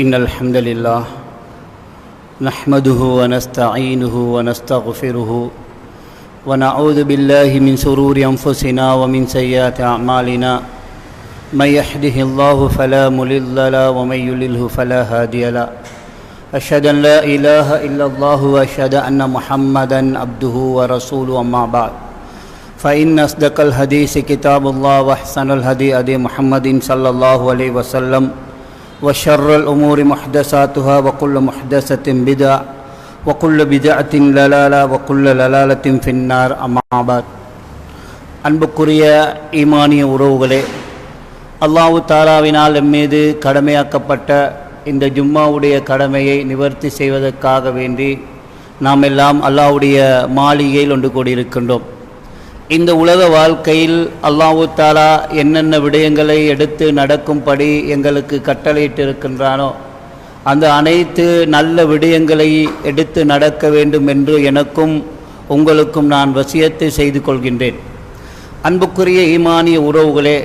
إن الحمد لله نحمده ونستعينه ونستغفره ونعوذ بالله من شرور أنفسنا ومن سيئات أعمالنا من يهده الله فلا مضل له ومن يضلل فلا هادي له أشهد أن لا إله إلا الله وأشهد أن محمدا عبده ورسوله أما بعد فإن أصدق الحديث كتاب الله وأحسن الهدي هدي محمد صلى الله عليه وسلم وشر الأمور محدثاتها وكل محدثة بدعة وكل بدعة ضلالة وكل ضلالة في النار أما بعد அன்புக்குரிய ஈமானிய உறவுகளே, அல்லாஹ் தஆலாவினால் எம்மீது கடமையாக்கப்பட்ட இந்த ஜும்மாவுடைய கடமையை நிவர்த்தி செய்வதற்காக வேண்டி நாம் எல்லாம் அல்லாஹ்வுடைய மாளிகையில் ஒன்று கூடியிருக்கின்றோம். இந்த உலக வாழ்க்கையில் அல்லாஹ் தஆலா என்னென்ன விடயங்களை எடுத்து நடக்கும்படி எங்களுக்கு கட்டளையிட்டிருக்கின்றானோ அந்த அனைத்து நல்ல விடயங்களை எடுத்து நடக்க வேண்டும் என்று எனக்கும் உங்களுக்கும் நான் வசியத்தை செய்து கொள்கின்றேன். அன்புக்குரிய ஈமானிய உறவுகளே,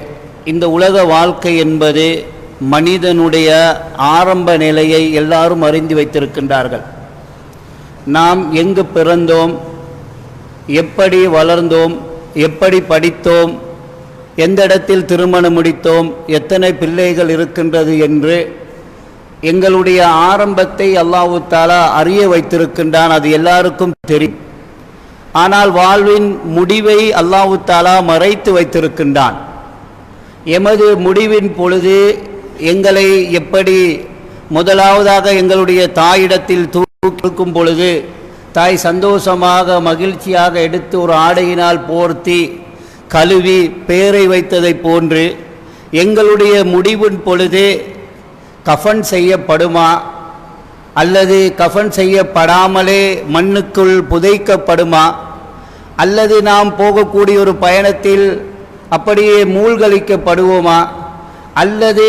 இந்த உலக வாழ்க்கை என்பது மனிதனுடைய ஆரம்ப நிலையை எல்லாரும் அறிந்து வைத்திருக்கின்றார்கள். நாம் எங்கு பிறந்தோம், எப்படி வளர்ந்தோம், எப்படி படித்தோம், எந்த இடத்தில் திருமணம் முடித்தோம், எத்தனை பிள்ளைகள் இருக்கின்றது என்று எங்களுடைய ஆரம்பத்தை அல்லாஹ் தஆலா அறிய வைத்திருக்கின்றான். அது எல்லாருக்கும் தெரியும். ஆனால் வாழ்வின் முடிவை அல்லாஹ் தஆலா மறைத்து வைத்திருக்கின்றான். எமது முடிவின் பொழுது எங்களை எப்படி முதலாவதாக எங்களுடைய தாயிடத்தில் தூக்கும் பொழுது தாய் சந்தோஷமாக மகிழ்ச்சியாக எடுத்து ஒரு ஆடையினால் போர்த்தி கழுவி பெயரை வைத்ததை போன்று எங்களுடைய முடிவின் பொழுது கஃன் செய்யப்படுமா அல்லது கஃன் செய்யப்படாமலே மண்ணுக்குள் புதைக்கப்படுமா அல்லது நாம் போகக்கூடிய ஒரு பயணத்தில் அப்படியே மூழ்கடிக்கப்படுவோமா அல்லது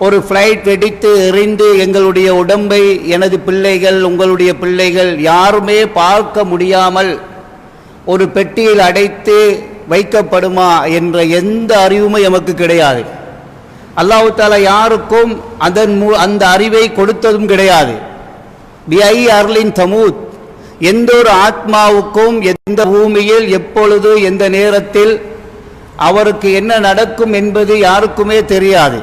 ஒரு ஃப்ளைட் வெடித்து எறிந்து எங்களுடைய உடம்பை எனது பிள்ளைகள் உங்களுடைய பிள்ளைகள் யாருமே பார்க்க முடியாமல் ஒரு பெட்டியில் அடைத்து வைக்கப்படுமா என்ற எந்த அறிவுமே எமக்கு கிடையாது. அல்லாஹ் தஆலா யாருக்கும் அந்த அறிவை கொடுத்ததும் கிடையாது. பிஐ அர்லின் தமூத், எந்த ஒரு ஆத்மாவுக்கும் எந்த பூமியில் எப்பொழுது எந்த நேரத்தில் அவருக்கு என்ன நடக்கும் என்பது யாருக்குமே தெரியாது.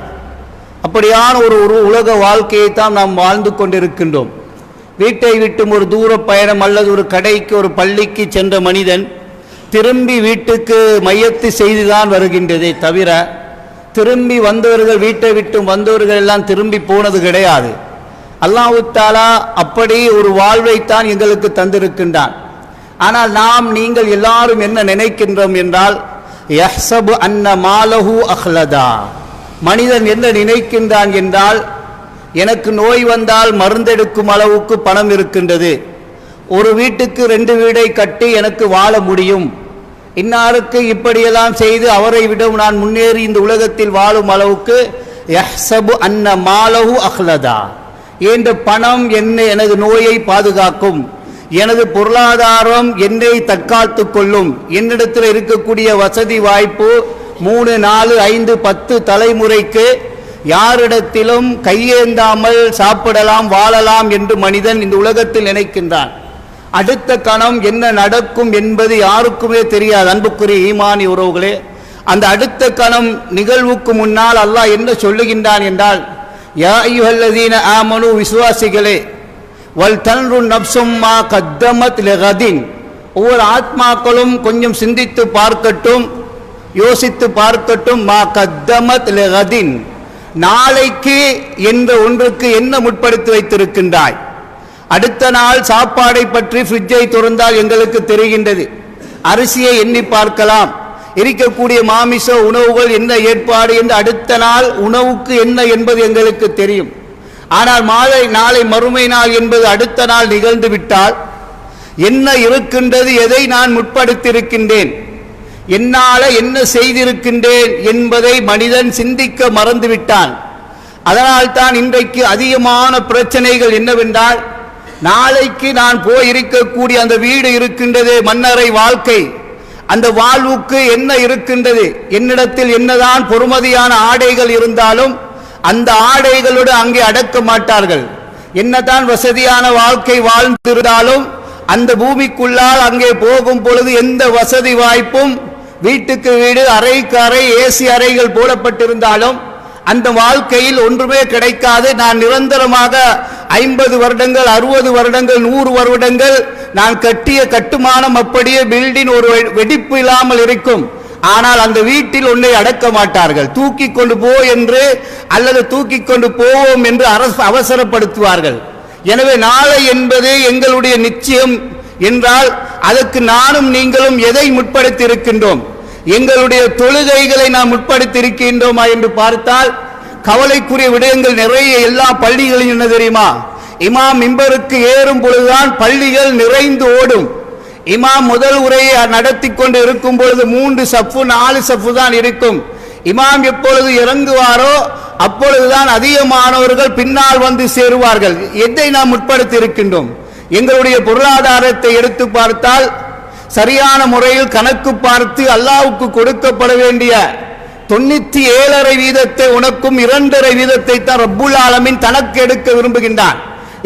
அப்படியான ஒரு உலக வாழ்க்கையை தான் நாம் வாழ்ந்து கொண்டிருக்கின்றோம். வீட்டை விட்டு ஒரு தூர பயணம் அல்லது ஒரு கடைக்கு ஒரு பள்ளிக்கு சென்ற மனிதன் திரும்பி வீட்டுக்கு மையத்து செய்துதான் வருகின்றதே தவிர திரும்பி வந்தவர்கள், வீட்டை விட்டு வந்தவர்கள் எல்லாம் திரும்பி போனது கிடையாது. அல்லாஹ் தஆலா அப்படி ஒரு வாழ்வைத்தான் எங்களுக்கு தந்திருக்கின்றான். ஆனால் நாம் நீங்கள் எல்லாரும் என்ன நினைக்கின்றோம் என்றால், யஹ்ஸபு அன்ன மாலஹு அஹ்லதா, மனிதன் என்ன நினைக்கின்றான் என்றால், எனக்கு நோய் வந்தால் மருந்தெடுக்கும் அளவுக்கு பணம் இருக்கின்றது, ஒரு வீட்டுக்கு 2 வீடை கட்டி எனக்கு வாழ முடியும், இன்னாருக்கு இப்படியெல்லாம் செய்து அவரை விட நான் முன்னேறி இந்த உலகத்தில் வாழும் அளவுக்கு யஹ்ஸபு அன்ன மாலஹு அஹ்லதா, என்ற பணம் எனது நோயை பாதுகாக்கும், எனது பொருளாதாரம் என்னை தற்காத்து கொள்ளும், என்னிடத்தில் இருக்கக்கூடிய வசதி வாய்ப்பு 3, 4, 5, 10 தலைமுறைக்கு யாரிடத்திலும் கையேந்தாமல் சாப்பிடலாம் வாழலாம் என்று மனிதன் இந்த உலகத்தில் நினைக்கின்றான். அடுத்த கணம் என்ன நடக்கும் என்பது யாருக்குமே தெரியாது. அன்புக்குரிய ஈமானி உறவுகளே, அந்த அடுத்த கணம் நிகழ்வுக்கு முன்னால் அல்லாஹ் என்ன சொல்லுகின்றான் என்றால், யா அய்யுஹல்லதீன ஆமனு, விசுவாசிகளே, வல் தன்ரு நப்சும் மா கத்தமத் லிகதின், ஒவ்வொரு ஆத்மாக்களும் கொஞ்சம் சிந்தித்து பார்க்கட்டும், யோசித்து பார்க்கட்டும், மா கத்தமத் லிகதின், நாளைக்கு என்ற ஒன்றுக்கு என்ன முற்படுத்தி வைத்திருக்கின்றாய். அடுத்த நாள் சாப்பாடை பற்றி ஃப்ரிட்ஜை திறந்தால் எங்களுக்கு தெரிகின்றது. அரிசியை எண்ணி பார்க்கலாம், இருக்கக்கூடிய மாமிச உணவுகள் என்ன ஏற்பாடு என்று அடுத்த நாள் உணவுக்கு என்ன என்பது எங்களுக்கு தெரியும். ஆனால் நாளை மறுமை நாள் என்பது அடுத்த நாள் நிகழ்ந்து விட்டால் என்ன இருக்கின்றது, எதை நான் முற்படுத்தியிருக்கின்றேன், என்னால் என்ன செய்திருக்கின்றேன் என்பதை மனிதன் சிந்திக்க மறந்துவிட்டான். அதனால் தான் இன்றைக்கு அதிகமான பிரச்சனைகள் என்னவென்றால், நாளைக்கு நான் போயிருக்கக்கூடிய அந்த வீடு இருக்கின்றதே, மன்னரை வாழ்க்கை, அந்த வாழ்வுக்கு என்ன இருக்கின்றது, என்னிடத்தில் என்னதான் பொறுமதியான ஆடைகள் இருந்தாலும் அந்த ஆடைகளோடு அங்கே அடக்க மாட்டார்கள். என்னதான் வசதியான வாழ்க்கை வாழ்ந்திருந்தாலும் அந்த பூமிக்குள்ளால் அங்கே போகும் பொழுது எந்த வசதி வாய்ப்பும், வீட்டுக்கு வீடு, அறைக்கு அறை, ஏசி அறைகள் போடப்பட்டிருந்தாலும் அந்த வாழ்க்கையில் ஒன்றுமே கிடைக்காது. நான் நிரந்தரமாக 50 வருடங்கள், 60 வருடங்கள், 100 வருடங்கள் நான் கட்டிய கட்டுமானம் அப்படியே பில்டிங் ஒரு வெடிப்பு இல்லாமல் இருக்கும். ஆனால் அந்த வீட்டில் ஒன்றை அடக்க மாட்டார்கள். தூக்கி கொண்டு போ என்று அல்லது தூக்கி கொண்டு போவோம் என்று அவசரப்படுத்துவார்கள். எனவே நாளை என்பது எங்களுடைய நிச்சயம் என்றால் அதற்கு நானும் நீங்களும் எதை முற்படுத்தி இருக்கின்றோம்? எங்களுடைய தொழுகைகளை நாம் முற்படுத்தி இருக்கின்றோமா என்று பார்த்தால் கவலைக்குரிய விடயங்கள் நிறைய. எல்லா பள்ளிகளிலும் என்ன தெரியுமா? இமாம் மிம்பருக்கு ஏறும் பொழுதுதான் பள்ளிகள் நிறைந்து ஓடும். இமாம் முதல் உரையை நடத்தி கொண்டு இருக்கும் பொழுது 3 சஃப்பு 4 சஃப்பு தான் இருக்கும். இமாம் எப்பொழுது இறங்குவாரோ அப்பொழுதுதான் அதிகமானவர்கள் பின்னால் வந்து சேருவார்கள். எதை நாம் முற்படுத்தி இருக்கின்றோம்? எங்களுடைய பொருளாதாரத்தை எடுத்து பார்த்தால் சரியான முறையில் கணக்கு பார்த்து அல்லாஹ்வுக்கு கொடுக்கப்பட வேண்டிய 97.5% உனக்கும் 2.5% தான் ரப்புல் ஆலமீன் தனக்கு எடுக்க விரும்புகின்றான்.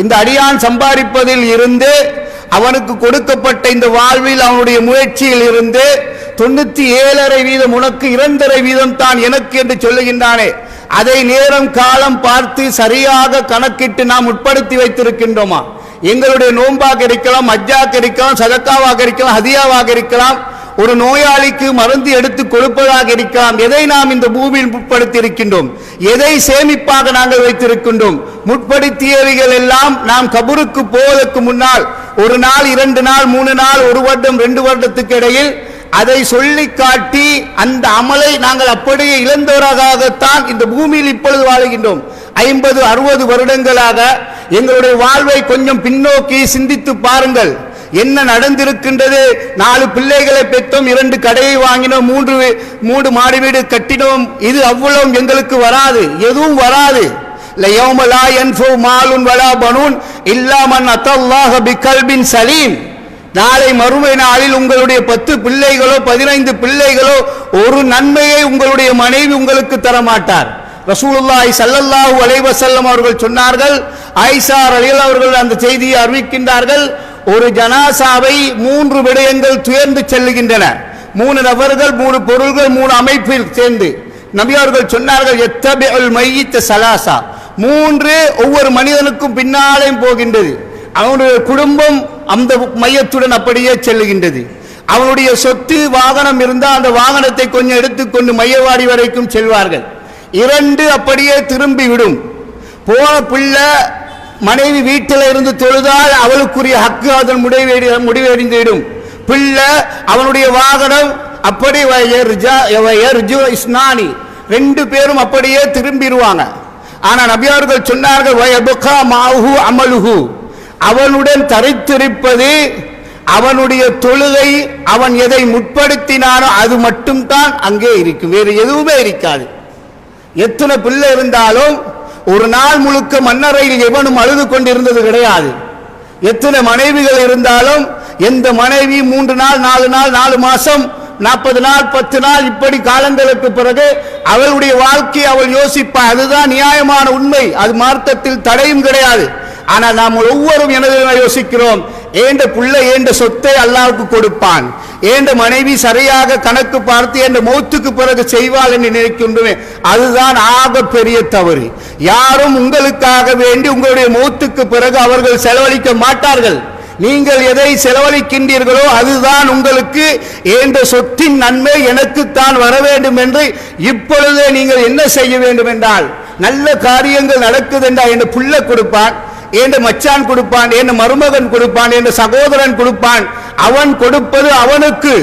இந்த அடியான் சம்பாதிப்பதில் இருந்து அவனுக்கு கொடுக்கப்பட்ட இந்த வாழ்வில் அவனுடைய முயற்சியில் இருந்து 97.5% உனக்கு 2.5% தான் எனக்கு என்று சொல்லுகின்றானே, அதை நேரம் காலம் பார்த்து சரியாக கணக்கிட்டு நாம் உட்படுத்தி வைத்திருக்கின்றோமா? எங்களுடைய நோன்பாக இருக்கலாம், ஹஜ்ஜாக இருக்கலாம், சதக்காவாக இருக்கலாம், ஹதியாவாக இருக்கலாம், ஒரு நோயாளிக்கு மருந்து எடுத்து கொடுப்பதாக இருக்கலாம். எதை நாம் இந்த பூமியில் முற்படுத்தி இருக்கின்றோம்? எதை சேமிப்பாக நாங்கள் வைத்திருக்கின்றோம்? முற்படுத்தியவைகள் எல்லாம் நாம் கபருக்கு போவதற்கு முன்னால் 1 நாள், 2 நாள், 3 நாள், 1 வருடம், 2 வருடத்துக்கு இடையில் அதை சொல்லி காட்டி அந்த அமலை நாங்கள் அப்படியே இழந்தவராகத்தான் இந்த பூமியில் இப்பொழுது வாழுகின்றோம். 50, 60 வருடங்களாக எங்களுடைய வாழ்வை கொஞ்சம் பின்னோக்கி சிந்தித்து பாருங்கள். என்ன நடந்திருக்கின்றது? 4 பிள்ளைகளை பெற்றோம், 2 கடையை வாங்கினோம், 3 மாடி வீடு கட்டினோம். இது அவ்வளவு எங்களுக்கு வராது, எதுவும் வராது. லயௌம லா யன்ஃபு மாலுன் வலா பனூன் இல்லா மன் அத்தல்லாஹ பிகல்பின் சலீம். நாளை மறுமை நாளில் உங்களுடைய 10 பிள்ளைகளோ 15 பிள்ளைகளோ ஒரு நன்மையை உங்களுடைய மனைவி உங்களுக்கு தரமாட்டார். ரசூலுல்லாஹி ஸல்லல்லாஹு அலைஹி வஸல்லம் அவர்கள் சொன்னார்கள், ஆயிஷா ரலியல்லாஹு அவர்கள் அந்த செய்தியை அறிவிக்கின்றார்கள், ஒரு ஜனாசாவை 3 விடயங்கள் துயர்ந்து செல்லுகின்றன. 3 நபர்கள், 3 பொருள்கள், 3 அமைப்பில் சேர்ந்து நபி அவர்கள் சொன்னார்கள், யத்தபிஉல் மையித் ஸலாஸா, 3 ஒவ்வொரு மனிதனுக்கும் பின்னாலே போகின்றது. அவனுடைய குடும்பம் அந்த மையத்துடன் அப்படியே செல்லுகின்றது. அவனுடைய சொத்து வாகனம் இருந்தால் அந்த வாகனத்தை கொஞ்சம் எடுத்துக்கொண்டு மையவாடி வரைக்கும் செல்வார்கள். 2 அப்படியே திரும்பி விடும். போன பிள்ளை மனைவி வீட்டில் இருந்து தொழுதால் அவளுக்குரிய ஹக்கு அதன் முடிவடைந்துவிடும். பிள்ளை அவனுடைய வாகனம் அப்படி 2 பேரும் அப்படியே திரும்பிடுவாங்க. ஆனா நபி அவர்கள் சொன்னார்கள், வயபுகா மாஹு அமலுஹு, அவனுடன் தரித்திருப்பது அவனுடைய தொழுகை. அவன் எதை முற்படுத்தினானோ அது மட்டும்தான் அங்கே இருக்கும், வேறு எதுவுமே இருக்காது. எத்தனை பிள்ளை இருந்தாலும் ஒரு நாள் முழுக்க மன்னரையில் எவனும் அழுது கொண்டிருந்தது கிடையாது. எத்தனை மனைவிகள் இருந்தாலும் எந்த மனைவி 3 நாள், 4 நாள், 4 மாசம், 40 நாள், 10 நாள் இப்படி காலங்களுக்கு பிறகு அவளுடைய வாழ்க்கையை அவள் யோசிப்பாள். அதுதான் நியாயமான உண்மை, அது மார்க்கத்தில் தடையும் கிடையாது. ஆனால் நாம் ஒவ்வொருவரும் எனது யோசிக்கிறோம், ஏண்ட பிள்ளை ஏண்ட சொத்தை அல்லாஹ்வுக்கு கொடுப்பான், ஏண்ட மனைவி சரியாக கணக்கு பார்த்து என்ற மௌத்துக்கு பிறகு செய்வாள் என்று நினைக்கின்றோம். அதுதான் ஆக பெரிய தவறு. யாரும் உங்களுக்காக வேண்டி உங்களுடைய மௌத்துக்கு பிறகு அவர்கள் செலவழிக்க மாட்டார்கள். நீங்கள் எதை செலவழிக்கின்றீர்களோ அதுதான் உங்களுக்கு, ஏண்ட சொத்தின் நன்மை எனக்குத்தான் வர வேண்டும் என்று இப்பொழுதே நீங்கள் என்ன செய்ய வேண்டும் என்றால், நல்ல காரியங்கள் நடக்குது என்றால் என் பிள்ளை கொடுப்பான், என் மச்சான் கொடுப்பான், என் மருமகன் கொடுப்பான், என் சகோதரன் கொடுப்பான். அவன் கொடுப்பது அவனுக்கு,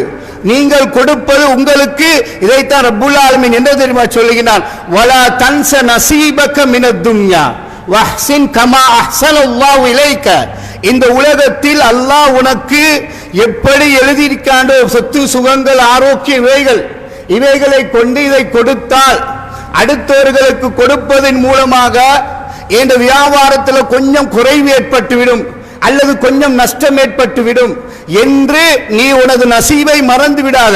நீங்கள் கொடுப்பது உங்களுக்கு. இதைத்தான் ரப்புல் ஆலமீன் என்ன தெரியுமா சொல்லுகிறான், வலா தன்ஸ நஸீபக மினத் துன்யா வஹ்சின் கமா அஹ்ஸனல்லாஹு இலைக. இந்த உலகத்தில் அல்லாஹ் உனக்கு எப்படி எழுதியிருக்காண்டோ சொத்து சுகங்கள் ஆரோக்கிய இவைகளை கொண்டு இதை கொடுத்தால் அடுத்தவர்களுக்கு கொடுப்பதன் மூலமாக என்ற வியாபாரத்தில் கொஞ்சம் குறைவு ஏற்பட்டுவிடும் அல்லது கொஞ்சம் நஷ்டம் ஏற்பட்டுவிடும் என்று நீ உனது நசீபை மறந்து விடாத.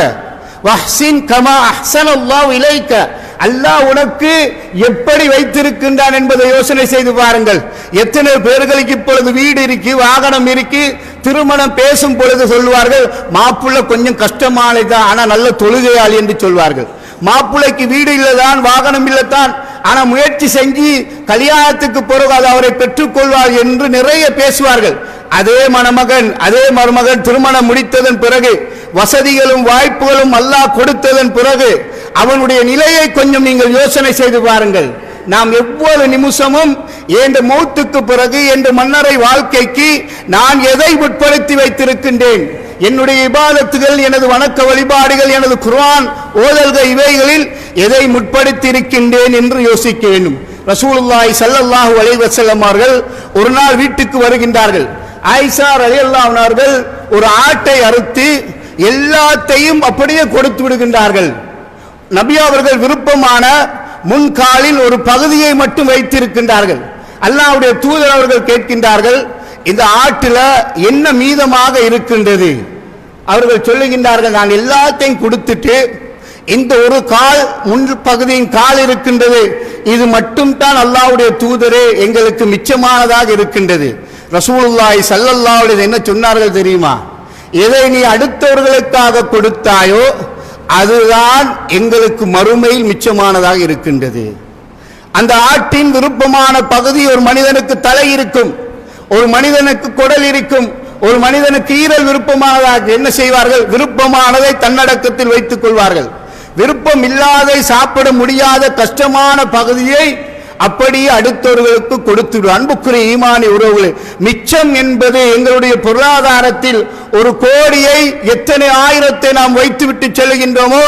வஹ்சின் கமா அஹ்ஸனல்லாஹு இலைக, அல்லாஹ் உனக்கு எப்படி வைத்திருக்கின்றான் என்பதை யோசனை செய்து பாருங்கள். எத்தனை பேர்களுக்கு இப்பொழுது வீடு இருக்கு, வாகனம் இருக்கு, திருமணம் பேசும் பொழுது சொல்வார்கள் மாப்பிள்ளை கொஞ்சம் கஷ்டமானதான், ஆனா நல்ல தொழுகையாளி என்று சொல்வார்கள். மாப்பிள்ளைக்கு வீடு இல்லதான், வாகனம் இல்லத்தான், ஆனா முயற்சி செஞ்சு கல்யாணத்துக்கு பிறகு அது அவரை பெற்றுக் கொள்வார் என்று நிறைய பேசுவார்கள். அதே மணமகன் அதே மருமகன் திருமணம் முடித்ததன் பிறகு வசதிகளும் வாய்ப்புகளும் அல்லாஹ் கொடுத்ததன் பிறகு அவனுடைய நிலையை கொஞ்சம் நீங்கள் யோசனை செய்து பாருங்கள். நாம் எவ்வளவு நிமிஷமும் என்ற மௌத்துக்கு பிறகு என்ற மன்னரை வாழ்க்கைக்கு நான் எதை உட்படுத்தி வைத்திருக்கின்றேன், என்னுடைய இபாதத்துகள், எனது வணக்க வழிபாடுகள், எனது குர்ஆன் ஓதல்கள், இவைகளில் எதை முற்படுத்தி இருக்கின்றேன் என்று யோசிக்க வேண்டும். ரசூலுல்லாஹி ஸல்லல்லாஹு அலைஹி வஸல்லம் அவர்கள் ஒரு நாள் வீட்டுக்கு வருகின்றார்கள். ஆயிஷா ரலியல்லாஹு அன்ஹா அவர்கள் ஒரு ஆட்டை அறுத்து எல்லாத்தையும் அப்படியே கொடுத்து விடுகின்றார்கள். நபி அவர்கள் விருப்பமான முன்காலில் ஒரு பகுதியை மட்டும் வைத்திருக்கின்றார்கள். அல்லாஹ்வுடைய தூதர் அவர்கள் கேட்கின்றார்கள், இந்த ஆட்டில் என்ன மீதமாக இருக்கின்றது? அவர்கள் சொல்லுகின்றார்கள், நான் எல்லாத்தையும் கொடுத்துட்டு இந்த ஒரு கால் முன் பகுதியின் கால் இருக்கின்றது, இது மட்டும் தான் அல்லாஹ்வுடைய தூதரே எங்களுக்கு மிச்சமானதாக இருக்கின்றது. ரசூலுல்லாஹி ஸல்லல்லாஹு அலைஹி வஸல்லம் என்ன சொன்னார்கள் தெரியுமா? எதை நீ அடுத்தவர்களுக்காக கொடுத்தாயோ அதுதான் எங்களுக்கு மறுமையில் மிச்சமானதாக இருக்கின்றது. அந்த ஆட்டின் விருப்பமான பகுதி, ஒரு மனிதனுக்கு தலை இருக்கும், ஒரு மனிதனுக்கு குடல் இருக்கும், ஒரு மனிதனுக்கு ஈரல் விருப்பமானதாக என்ன செய்வார்கள்? விருப்பமானதை தன்னடக்கத்தில் வைத்துக் கொள்வார்கள். விருப்பம் இல்லாதை சாப்பிட முடியாத கஷ்டமான பகுதியை அப்படியே அடுத்தவர்களுக்கு கொடுத்துடும். அன்புக்குரிய ஈமானி உறவுகளே, மிச்சம் என்பது எங்களுடைய பொருளாதாரத்தில் ஒரு கோடியை எத்தனை ஆயிரத்தை நாம் வைத்துவிட்டு செல்கின்றோமோ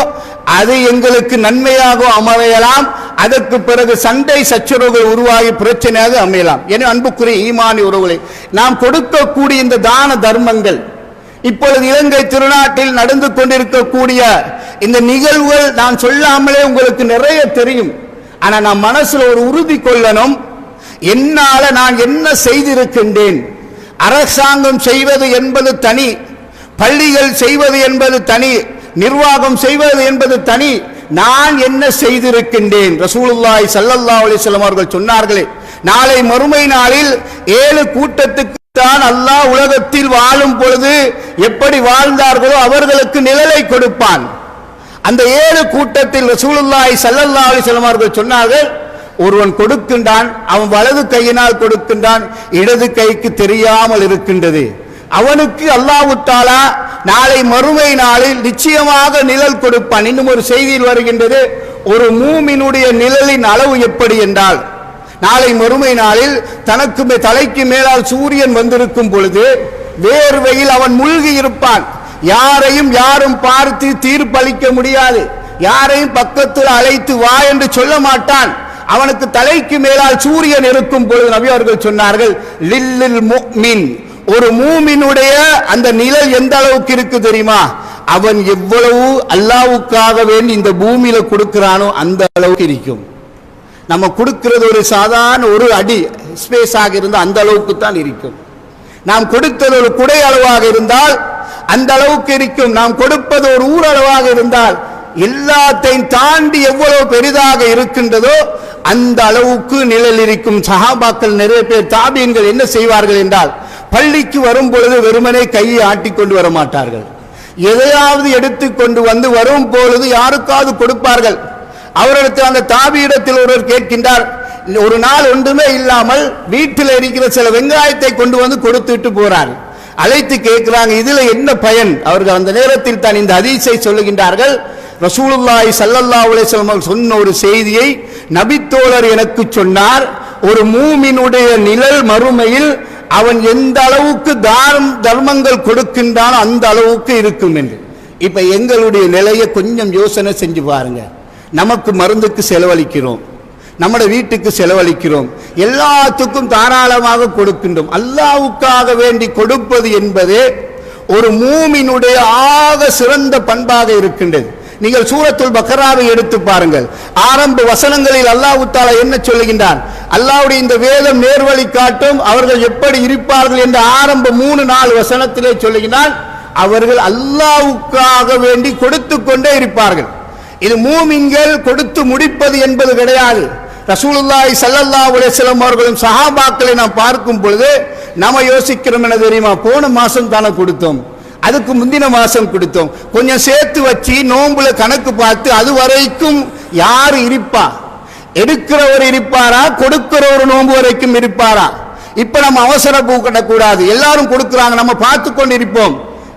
அது எங்களுக்கு நன்மையாக அமையலாம், அதற்கு பிறகு சண்டை சச்சரவுகள் உருவாகி பிரச்சனையாக அமையலாம். என அன்புக்குரிய ஈமானி உறவுகளே, நாம் கொடுக்கக்கூடிய இந்த தான தர்மங்கள், இப்பொழுது இலங்கை திருநாட்டில் நடந்து கொண்டிருக்கக்கூடிய இந்த நிகழ்வுகள் நான் சொல்லாமலே உங்களுக்கு நிறைய தெரியும். ஆனா நான் மனசுல ஒரு உறுதி கொள்ளணும், என்னால நான் என்ன செய்திருக்கின்றேன். அரசாங்கம் செய்வது என்பது தனி, பள்ளிகள் செய்வது என்பது தனி, நிர்வாகம் செய்வது என்பது தனி, நான் என்ன செய்திருக்கின்றேன். ரசூலுல்லாஹி ஸல்லல்லாஹு அலைஹி வஸல்லம் அவர்கள் சொன்னார்களே, நாளை மறுமை நாளில் 7 கூட்டத்துக்கு தான் அல்லாஹ் உலகத்தில் வாழும் பொழுது எப்படி வாழ்ந்தார்களோ அவர்களுக்கு நிழலை கொடுப்பான். அந்த 7 கூட்டத்தில் ரசூலுல்லாஹி ஸல்லல்லாஹு அலைஹி வஸல்லம் அவர்கள் சொன்னார்கள், ஒருவன் கொடுக்கின்றான், அவன் வலது கையினால் கொடுக்கின்றான், இடது கைக்கு தெரியாமல் இருக்கின்றது, அவனுக்கு அல்லாஹ் தஆலா நாளை மறுமை நாளில் நிச்சயமாக நிழல் கொடுப்பான். இன்னும் ஒரு செய்தியில் வருகின்றது, ஒரு மூமினுடைய நிழலின் அளவு எப்படி என்றால், நாளை மறுமை நாளில் தனக்கு தலைக்கு மேலால் சூரியன் வந்திருக்கும் பொழுது வேர்வையில் அவன் மூழ்கி இருப்பான். யாரையும் யாரும் பார்த்து தீர்ப்பளிக்க முடியாது, யாரையும் பக்கத்தில் அழைத்து வா என்று சொல்ல மாட்டான். அவனுக்கு தலைக்கு மேலால் சூரியன் இருக்கும் பொழுது நபி அவர்கள் சொன்னார்கள், லில்லில் முஃமின், ஒரு மூமினுடைய அந்த நிழல் எந்த அளவுக்கு இருக்கு தெரியுமா? அவன் எவ்வளவு அல்லாஹ்வுக்காக வேண்டி இந்த பூமியில கொடுக்கிறானோ அந்த அளவுக்கு இருக்கும். நம்ம கொடுக்கிறது ஒரு சாதாரண ஒரு அடி ஸ்பேஸாக இருந்தால் அந்த அளவுக்கு தான் இருக்கும். நாம் கொடுத்தது ஒரு குடை அளவாக இருந்தால் அந்த அளவுக்கு இருக்கும். நாம் கொடுப்பது ஒரு ஊர் அளவாக இருந்தால் எல்லாத்தையும் தாண்டி எவ்வளவு பெரிதாக இருக்கின்றதோ அந்த அளவுக்கு நிழல் இருக்கும். சஹாபாக்கள் நிறைய பேர், தாபீன்கள் என்ன செய்வார்கள் என்றால், பள்ளிக்கு வரும் பொழுது வெறுமனே கையை ஆட்டிக்கொண்டு வர மாட்டார்கள், எதையாவது எடுத்துக்கொண்டு வந்து வரும் பொழுது யாருக்காவது கொடுப்பார்கள். அவரிடத்தில் அந்த தாபியிடத்தில் ஒருவர் கேட்கின்றார், ஒரு நாள் ஒன்றுமே இல்லாமல் வீட்டில் இருக்கிற சில வெங்காயத்தை கொண்டு வந்து கொடுத்துட்டு போறார். அழைத்து கேட்கிறாங்க, இதுல என்ன பயன்? அவர்கள் அந்த நேரத்தில் தான் இந்த ஹதீஸை சொல்லுகின்றார்கள். ரசூலுல்லாஹி ஸல்லல்லாஹு அலைஹி வஸல்லம் சொன்ன ஒரு செய்தியை நபித்தோழர் எனக்கு சொன்னார், ஒரு மூமினுடைய நிழல் மறுமையில் அவன் எந்த அளவுக்கு தர்மங்கள் கொடுக்கின்றானோ அந்த அளவுக்கு இருக்கும் என்று. இப்ப எங்களுடைய நிலையை கொஞ்சம் யோசனை செஞ்சு பாருங்க. நமக்கு மருந்துக்கு செலவழிக்கிறோம், நம்முடைய வீட்டுக்கு செலவழிக்கிறோம், எல்லாத்துக்கும் தாராளமாக கொடுக்கின்றோம். அல்லாஹ்வுக்காக வேண்டி கொடுப்பது என்பது ஒரு மூமினுடைய ஆக சிறந்த பண்பாக இருக்கின்றது. நீங்கள் சூரத்துல் பக்கராவை எடுத்து பாருங்கள், ஆரம்ப வசனங்களில் அல்லாஹ் தஆலா என்ன சொல்லுகின்றான்? அல்லாஹ்வுடைய இந்த வேதம் நேர்வழி காட்டும், அவர்கள் எப்படி இருப்பார்கள் என்று ஆரம்ப 3-4 வசனத்திலே சொல்லுகின்றான். அவர்கள் அல்லாஹ்வுக்காக வேண்டி கொடுத்து கொண்டே இருப்பார்கள். இது மூமின்கள் கொடுத்து முடிப்பது என்பது கிடையாது. ரசூலுல்லாஹி ஸல்லல்லாஹு அலைஹி வஸல்லம் அவர்களும் சஹாபாக்களை நாம் பார்க்கும் பொழுது நாம யோசிக்கிறோம் என்ன தெரியுமா, போன மாசம் தானே கொடுத்தோம், அதுக்கு முந்தின மாசம் கொடுத்தோம், கொஞ்சம் சேர்த்து வச்சு நோம்புல கணக்கு பார்த்து அது வரைக்கும் யார் இருப்பா, எடுக்கிறவர் இருப்பாரா, கொடுக்கிறவர் நோம்பு வரைக்கும் இருப்பாரா? இப்ப நம்ம அவசர பூக்கட்டக்கூடாது, எல்லாரும் கொடுக்கிறாங்க, நம்ம பார்த்து கொண்டு இருப்போம்.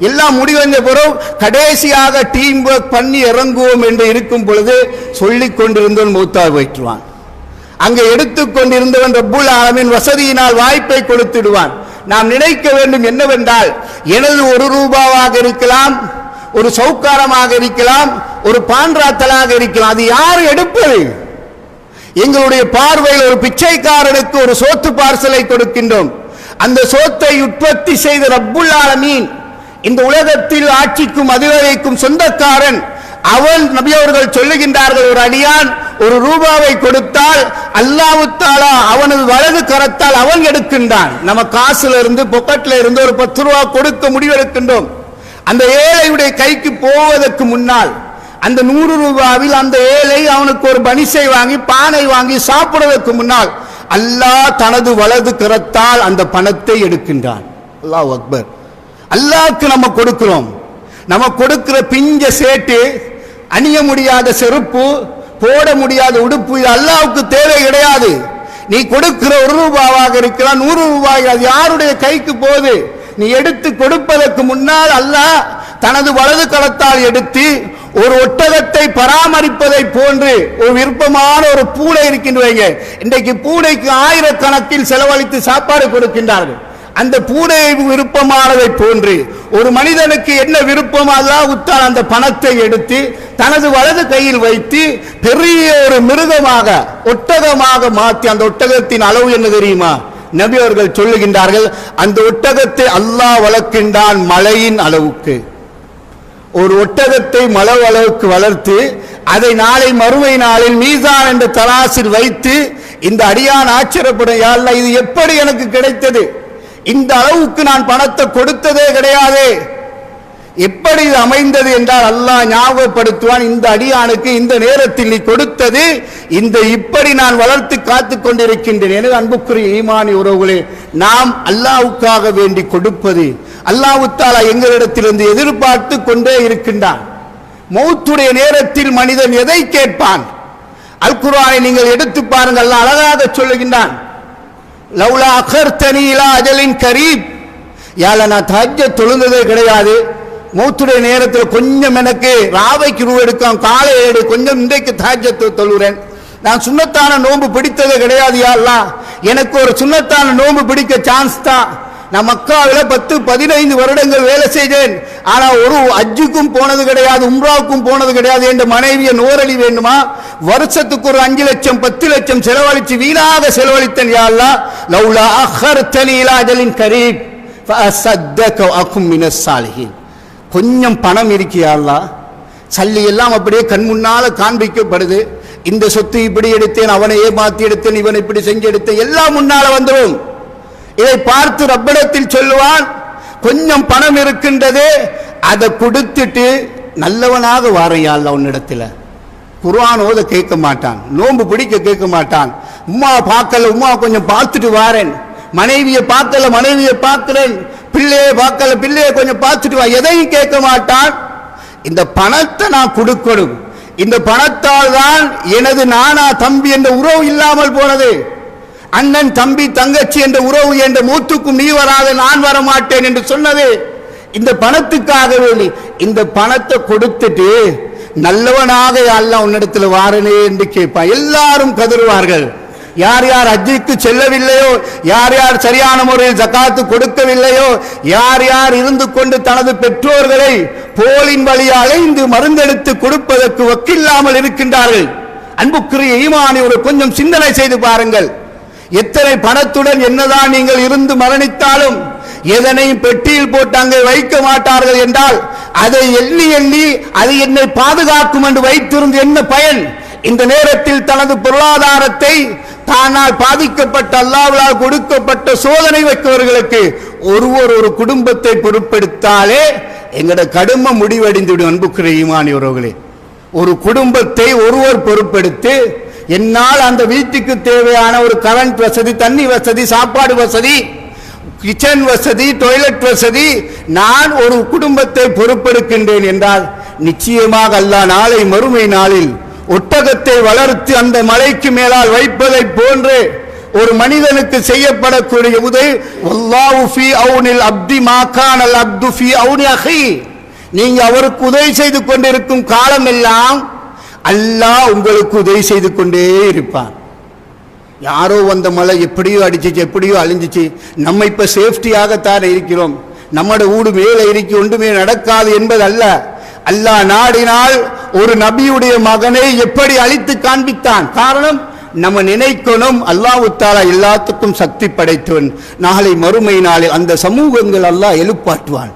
எல்லாம் முடிவடைந்த பிறகு கடைசியாக டீம் ஒர்க் பண்ணி இறங்குவோம் என்று இருக்கும் பொழுது சொல்லிக் கொண்டிருந்தவன் மௌத்தா போயிட்டுவான். அங்கே எடுத்துக்கொண்டிருந்தவன் ரப்புல் ஆலமீன் வசதியினால் வாய்ப்பை கொடுத்துடுவான். நாம் நினைக்க வேண்டும் என்னவென்றால், எனது ₹1 இருக்கலாம், ஒரு சௌக்காரமாக இருக்கலாம், ஒரு பான்றாத்தலாக இருக்கலாம், அது யார் எடுப்பது? எங்களுடைய பார்வையில் ஒரு பிச்சைக்காரனுக்கு ஒரு சோத்து பார்சலை கொடுக்கின்றோம். அந்த சோத்தை உற்பத்தி செய்த ரப்புல் ஆலமீன், இந்த உலகத்தில் ஆட்சிக்கும் அதிகாரிக்கும் சொந்தக்காரன் அவன். நபி அவர்கள் சொல்லுகின்றார்கள், ஒரு அடியான் ₹1 கொடுத்தால் அல்லாஹ் தஆலா அவனது வலது கரத்தால் அவன் எடுக்கின்றான். நம்ம காசுல இருந்து பொக்கெட்ல இருந்து ஒரு ₹10 கொடுக்க முடிவெடுக்கின்றோம். அந்த ஏழையுடைய கைக்கு போவதற்கு முன்னால் அந்த ₹100 அந்த ஏழை அவனுக்கு ஒரு பனிசை வாங்கி பானை வாங்கி சாப்பிடுவதற்கு முன்னால் அல்லாஹ் தனது வலது கரத்தால் அந்த பணத்தை எடுக்கின்றான். அல்லாஹ் அக்பர். அல்லாஹ்க்கு நம்ம கொடுக்கிறோம். நம்ம கொடுக்கிற பிஞ்ச சேட்டு, அணிய முடியாத செருப்பு, போட முடியாத உடுப்பு, இது அல்லாஹ்வுக்கு தேவை கிடையாது. நீ கொடுக்கிற ₹1 இருக்கலாம், ₹100 அது யாருடைய கைக்கு போகுது? நீ எடுத்து கொடுப்பதற்கு முன்னால் அல்லாஹ் தனது வலது கரத்தால் எடுத்து ஒரு ஒட்டகத்தை பராமரிப்பதை போன்று ஒரு விருப்பமான ஒரு பூனை இருக்கின்றவங்க. இன்றைக்கு பூனைக்கு ஆயிரக்கணக்கில் செலவழித்து சாப்பாடு கொடுக்கின்றார்கள். அந்த பூனை விருப்பமானதை போன்று ஒரு மனிதனுக்கு என்ன விருப்பம், அல்லாஹ் தஆலா அந்த பணத்தை எடுத்து தனது வலது கையில் வைத்து பெரிய ஒரு மிருகமாக ஒட்டகமாக மாற்றி, அந்த ஒட்டகத்தின் அளவு என்ன தெரியுமா? நபி அவர்கள் சொல்லுகின்றார்கள், அந்த ஒட்டகத்தை அல்லாஹ் வளர்க்கின்றான் மலையின் அளவுக்கு. ஒரு ஒட்டகத்தை மலை அளவுக்கு வளர்த்து அதை நாளை மறுமை நாளில் மீசான் என்ற தராசில் வைத்து இந்த அடியான் ஆச்சரியப்படும், யா அல்லாஹ் இது எப்படி எனக்கு கிடைத்தது? இந்த அளவுக்கு நான் பணத்தை கொடுத்ததே கிடையாது, எப்படி இது அமைந்தது என்றால் அல்லாஹ் ஞாபகப்படுத்துவான், இந்த அடியானுக்கு இந்த நேரத்தில் நீ கொடுத்தது இந்த இப்படி நான் வளர்த்து காத்து கொண்டிருக்கின்றேன். எனவே அன்புக்குரிய ஈமானி உறவுகளே, நாம் அல்லாஹ்வுக்காக வேண்டி கொடுப்பது, அல்லாஹ் தஆலா எங்களிடத்திலிருந்து எதிர்பார்த்து கொண்டே இருக்கின்றான். மௌத்துடைய நேரத்தில் மனிதன் எதை கேட்பான்? அல் குர்ஆனை நீங்கள் எடுத்து பாருங்கள், அல்லாஹ் அழகாக சொல்லுகின்றான், லவ்லா அகர்தனி இலா அஜலின் கரீப். யால நான் தஹஜ்ஜத் தொழுந்ததே கிடையாது, மௌத்துடைய நேரத்தில் கொஞ்சம் எனக்கு ராவைக்கு எடுக்கும், காலை ஏடு கொஞ்சம் இன்றைக்கு தஹஜ்ஜத் தொழுகிறேன், நான் சுன்னத்தான நோன்பு பிடித்ததே கிடையாது, யா அல்லாஹ் எனக்கு ஒரு சுன்னத்தான நோன்பு பிடிக்க சான்ஸ் தான். நான் மக்காவில் 10-15 வருடங்கள் வேலை செய்தேன், ஆனா ஒரு ஹஜ்ஜுக்கும் போனது கிடையாது, உம்ராவுக்கும் போனது கிடையாது. என்ற மனைவியை நோரளி வேண்டுமா? வருஷத்துக்கு ஒரு 5 லட்சம் 10 லட்சம் செலவழித்து வீணாக செலவழித்தேன். யா அல்லாஹ் லவ்லா அஹர்தனி இலா அஜலின் கரீப் ஃபஅஸத்தக வஅகும் மினஸ் சாலிஹீன். கொஞ்சம் பணம் இருக்கியா அல்லாஹ், சல்லி எல்லாம் அப்படியே கண் முன்னால காண்பிக்கப்படுது. இந்த சொத்து இப்படி எடுத்தேன், அவனை ஏமாத்தி எடுத்தேன், இவன் இப்படி செஞ்சு எடுத்தேன், எல்லாம் முன்னால வந்துடும். இதை பார்த்து ரப்பிடத்தில் சொல்லுவான், கொஞ்சம் பணம் இருக்கின்றது, அதை கொடுத்துட்டு நல்லவனாக வாரையா அல்லாஹ் உன்னிடத்தில். குர்ஆன் ஓத கேட்க மாட்டான், நோன்பு பிடிக்க கேட்க மாட்டான், உம்மா பார்க்கல உம்மா கொஞ்சம் பார்த்துட்டு வாரேன், மனைவியை பார்க்கல மனைவியை பார்க்கிறேன், பிள்ளையை பார்க்கல பிள்ளையை கொஞ்சம் பார்த்துட்டு வா, எதையும் கேட்க மாட்டான். இந்த பணத்தை நான் கொடுக்கணும், இந்த பணத்தால் தான் எனது நானா தம்பி என்ற உறவு இல்லாமல் போனது, அண்ணன் தம்பி தங்கச்சி என்ற உறவு என்ற மூத்துக்கும் நீ வராத நான் வர மாட்டேன் என்று சொன்னது இந்த பணத்துக்காக வேண்டி. இந்த பணத்தை கொடுத்துட்டு நல்லவனாக அல்லாஹ் உன்னிடத்தில் வாரனே என்று கேட்பான். எல்லாரும் கதறுவார்கள். யார் யார் ஹஜ்ஜுக்கு செல்லவில்லையோ, யார் யார் சரியான முறையில் ஜகாத்து கொடுக்கவில்லையோ, யார் யார் இருந்து கொண்டு தனது பெற்றோர்களை போலின் வழி அலைந்து மருந்தெடுத்து கொடுப்பதற்கு வக்கில்லாமல் இருக்கின்றார்கள். அன்புக்குரிய ஈமானி ஒரு கொஞ்சம் சிந்தனை செய்து பாருங்கள். எத்தனை பணத்துடன் என்னதான் நீங்கள் இருந்து மரணித்தாலும் எதனையும் பெட்டியில் போட்டு அங்கே வைக்க மாட்டார்கள் என்றால் அதை எண்ணி எண்ணி அது என்னை பாதுகாக்கும் என்று வைத்திருந்து என்ன பயன்? இந்த நேரத்தில் தனது பொருளாதாரத்தை தானால் பாதிக்கப்பட்ட அல்லாஹ்வால் கொடுக்கப்பட்ட சோதனை வைப்பவர்களுக்கு ஒரு குடும்பத்தை பொறுப்பெடுத்தாலே எங்களோட கடுமை முடிவடைந்துவிடும். அன்புக்குரிய ஈமானி உறவுகளே, ஒரு குடும்பத்தை ஒருவர் பொறுப்பெடுத்து என்னால் அந்த வீட்டுக்கு தேவையான ஒரு கரண்ட் வசதி, தண்ணி வசதி, சாப்பாடு வசதி, கிச்சன் வசதி, டாய்லெட் வசதி, நான் ஒரு குடும்பத்தை பொறுப்பெடுக்கின்றேன் என்றால் நிச்சயமாக அல்லாஹ் நாளை மறுமை நாளில் ஒட்டகத்தை வளர்த்து அந்த மலைக்கு மேலால் வைப்பதை போன்று ஒரு மனிதனுக்கு செய்யப்படக்கூடிய உதவி, வல்லாஹு ஃபீ அவுனில் அப்தி மா கானல் அப்து ஃபீ அவுனி அஹி, நீங்க அவருக்கு உதவி செய்து கொண்டிருக்கும் காலம் எல்லாம் அல்லாஹ் உங்களுக்கு உதவி செய்து கொண்டே இருப்பான். யாரோ வந்த மழை எப்படியோ அடிச்சிச்சு, எப்படியோ அழிஞ்சிச்சு, நம்ம இப்ப சேஃப்டியாகத்தான் இருக்கிறோம், நம்மட ஊடு மேலே இருக்கு, ஒன்றுமே நடக்காது என்பது அல்ல. அல்லாஹ் நாடினால் ஒரு நபியுடைய மகனை எப்படி அழித்து காண்பித்தான். காரணம், நம்ம நினைக்கணும் அல்லாஹ் தஆலா எல்லாத்துக்கும் சக்தி படைத்தவன். நாளை மறுமை நாளில் அந்த சமூகங்கள் அல்லாஹ் எழுப்பாட்டுவான்.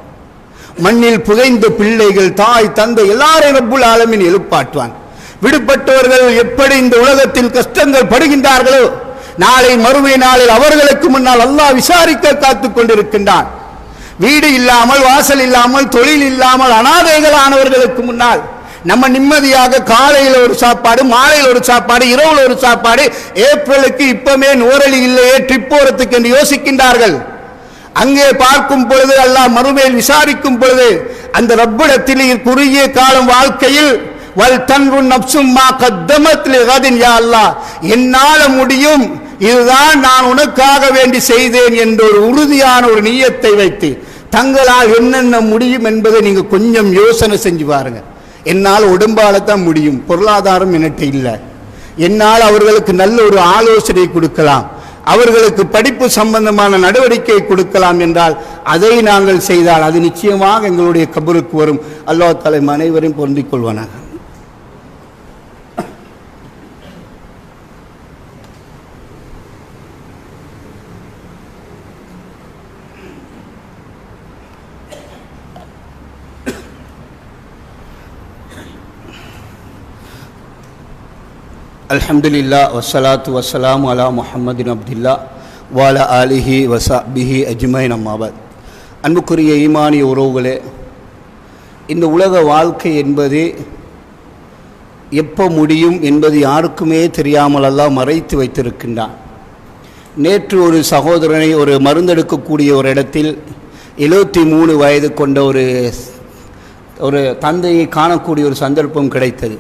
மண்ணில் புதைந்த பிள்ளைகள், தாய் தந்தை எல்லாரையும் ரப்புல் ஆலமீன் எழுப்பாட்டுவான். விடுபட்டவர்கள் எப்படி இந்த உலகத்தில் கஷ்டங்கள் படுகின்றார்களோ நாளை மறுமை நாளில் அவர்களுக்கு முன்னால் அல்லாஹ் விசாரிக்க காத்துக் கொண்டிருக்கின்றான். வீடு இல்லாமல், வாசல் இல்லாமல், தொழில் இல்லாமல் அனாதைகளானவர்களுக்கு முன்னால் நம்ம நிம்மதியாக காலையில் ஒரு சாப்பாடு, மாலையில் ஒரு சாப்பாடு, இரவுல ஒரு சாப்பாடு, ஏப்ரலுக்கு இப்பமே நோரலி இல்லையே ட்ரிப் போறதுக்கு என்று யோசிக்கின்றார்கள். அங்கே பார்க்கும் பொழுது அல்லாஹ் மறுமையில் விசாரிக்கும் பொழுது அந்த ரப்பிடத்தில் குறுகிய காலம் வாழ்க்கையில் வல் தன்ரு நப்சும் மா கத்தமத் லிகதின், யா அல்லாஹ் என்னால முடியும், இதுதான் நான் உனக்காக வேண்டி செய்தேன் என்ற ஒரு உறுதியான ஒரு நியத்தை வைத்து தங்களால் என்னென்ன முடியும் என்பதை நீங்க கொஞ்சம் யோசனை செஞ்சு பாருங்க. என்னால் உடம்பால தான் முடியும், பொருளாதாரம் என்கிட்ட இல்லை, என்னால் அவர்களுக்கு நல்ல ஒரு ஆலோசனை கொடுக்கலாம், அவர்களுக்கு படிப்பு சம்பந்தமான நடவடிக்கை கொடுக்கலாம் என்றால் அதை நாங்கள் செய்தால் அது நிச்சயமாக எங்களுடைய கபருக்கு வரும். அல்லாஹ் தஆலா அனைவரையும் பொருந்திக் கொள்வானாக. அல்ஹம்துலில்லாஹ் வஸ்ஸலாத்து வஸ்ஸலாமு அலா முஹம்மதின் அப்துல்லாஹ் வஅலா ஆலிஹி வஸஹ்பிஹி அஜ்மஈன், அம்மா பஅத். அன்புக்குரிய ஈமானிய உறவுகளே, இந்த உலக வாழ்க்கை என்பது எப்போ முடியும் என்பது யாருக்குமே தெரியாமல் அல்லாஹ் மறைத்து வைத்திருக்கின்றான். நேற்று ஒரு சகோதரனை ஒரு மருந்தெடுக்கக்கூடிய ஒரு இடத்தில் 73 வயது கொண்ட ஒரு தந்தையை காணக்கூடிய ஒரு சந்தர்ப்பம் கிடைத்தது.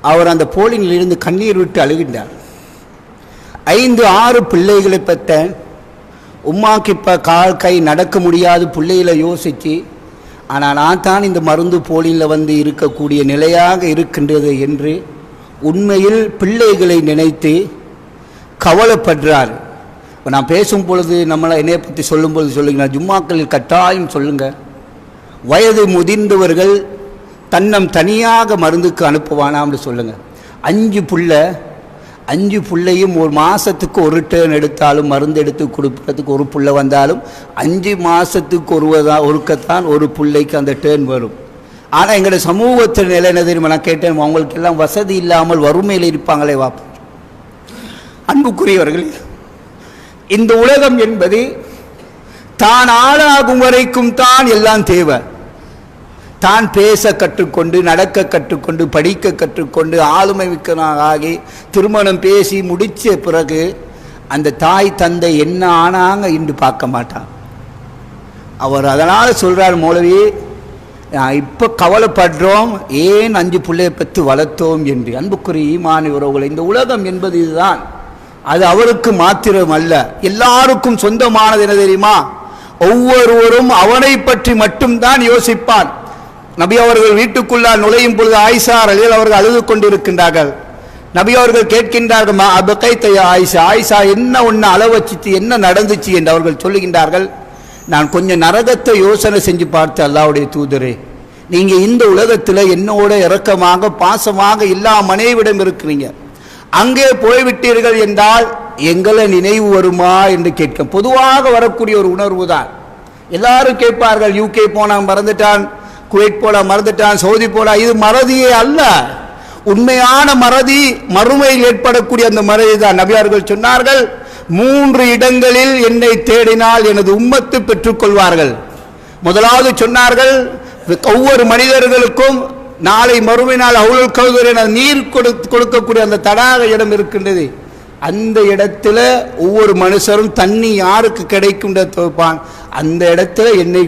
அவர் அந்த போலிங்கில் இருந்து கண்ணீர் விட்டு அழுகின்றார். 5-6 பிள்ளைகளை பெற்ற உம்மாக்கு இப்போ கால் கை நடக்க முடியாது பிள்ளைகளை யோசித்து, ஆனால் நான் தான் இந்த மருந்து போலியில் வந்து இருக்கக்கூடிய நிலையாக இருக்கின்றது என்று உண்மையில் பிள்ளைகளை நினைத்து கவலைப்படுறார். இப்போ நான் பேசும் பொழுது நம்மளை என்னையை பற்றி சொல்லும் பொழுது சொல்லுங்க, ஜும்மாக்களில் கட்டாயம் சொல்லுங்கள், வயது முதிர்ந்தவர்கள் தன்னம் தனியாக மருந்துக்கு அனுப்புவானாம்னு சொல்லுங்கள். 5 புள்ளையும் ஒரு மாதத்துக்கு ஒரு டேர்ன் எடுத்தாலும், மருந்து எடுத்து கொடுப்பதுக்கு ஒரு புள்ளை வந்தாலும் 5 மாதத்துக்கு ஒருக்கத்தான் ஒரு பிள்ளைக்கு அந்த டேர்ன் வரும். ஆனால் எங்களுடைய சமூகத்தில் நிலை என்ன தெரியுமா, நான் கேட்டேன், அவங்களுக்கு எல்லாம் வசதி இல்லாமல் வறுமையில் இருப்பாங்களே வாப்பா. அன்புக்குரியவர்கள், இந்த உலகம் என்பது தான் ஆளாகும் வரைக்கும் தான் எல்லாம் தேவை. தான் பேச கற்றுக்கொண்டு, நடக்க கற்றுக்கொண்டு, படிக்க கற்றுக்கொண்டு, ஆளுமை மிக்கனாகி திருமணம் பேசி முடித்த பிறகு அந்த தாய் தந்தை என்ன ஆனாங்க என்று பார்க்க மாட்டான். அவர் அதனால் சொல்கிறார், மௌலவி இப்போ கவலைப்படுறோம் ஏன் 5 பிள்ளையை பெற்று வளர்த்தோம் என்று. அன்புக்குரிய ஈமானி உறவுகளை, இந்த உலகம் என்பது இதுதான். அது அவருக்கு மாத்திரம் அல்ல, எல்லாருக்கும் சொந்தமானது. என்ன தெரியுமா, ஒவ்வொருவரும் அவனை பற்றி மட்டும்தான் யோசிப்பான். நபி அவர்கள் வீட்டுக்குள்ளால் நுழையும் பொழுது ஆயிஷா ரலியல்லாஹு அவர்கள் அழுது கொண்டிருக்கின்றார்கள். நபி அவர்கள் கேட்கின்றார்கள், ஆயிஷா என்ன ஒன்று அளவச்சிச்சு, என்ன நடந்துச்சு என்று அவர்கள் சொல்லுகின்றார்கள், நான் கொஞ்சம் நரகத்தை யோசனை செஞ்சு பார்த்து, அல்லாஹ்வுடைய தூதரே, நீங்கள் இந்த உலகத்தில் என்னோட இரக்கமாக பாசமாக எல்லா மனைவிடம் இருக்கிறீங்க, அங்கே போய்விட்டீர்கள் என்றால் எங்களை நினைவு வருமா என்று கேட்க பொதுவாக வரக்கூடிய ஒரு உணர்வு தான். எல்லாரும் கேட்பார்கள், யூகே போனான் மறந்துட்டான், குவைத் போல மறந்துட்டான், சவுதி போல. இது மறதியே அல்ல. உண்மையான மறதி மறுமையில் ஏற்படக்கூடிய அந்த மறதி தான். நபியார்கள் சொன்னார்கள், 3 இடங்களில் என்னை தேடினால் எனது உம்மத்து பெற்றுக்கொள்வார்கள். முதலாவது சொன்னார்கள், ஒவ்வொரு மனிதர்களுக்கும் நாளை மறுமையினால் அவுலுல் கௌதர் என நீர் கொடுக்கக்கூடிய அந்த தடாக இடம் இருக்கின்றது. அந்த இடத்துல ஒவ்வொரு மனுஷரும் தண்ணி யாருக்கு கிடைக்கும் துவைப்பான், அந்த இடத்துல என்னை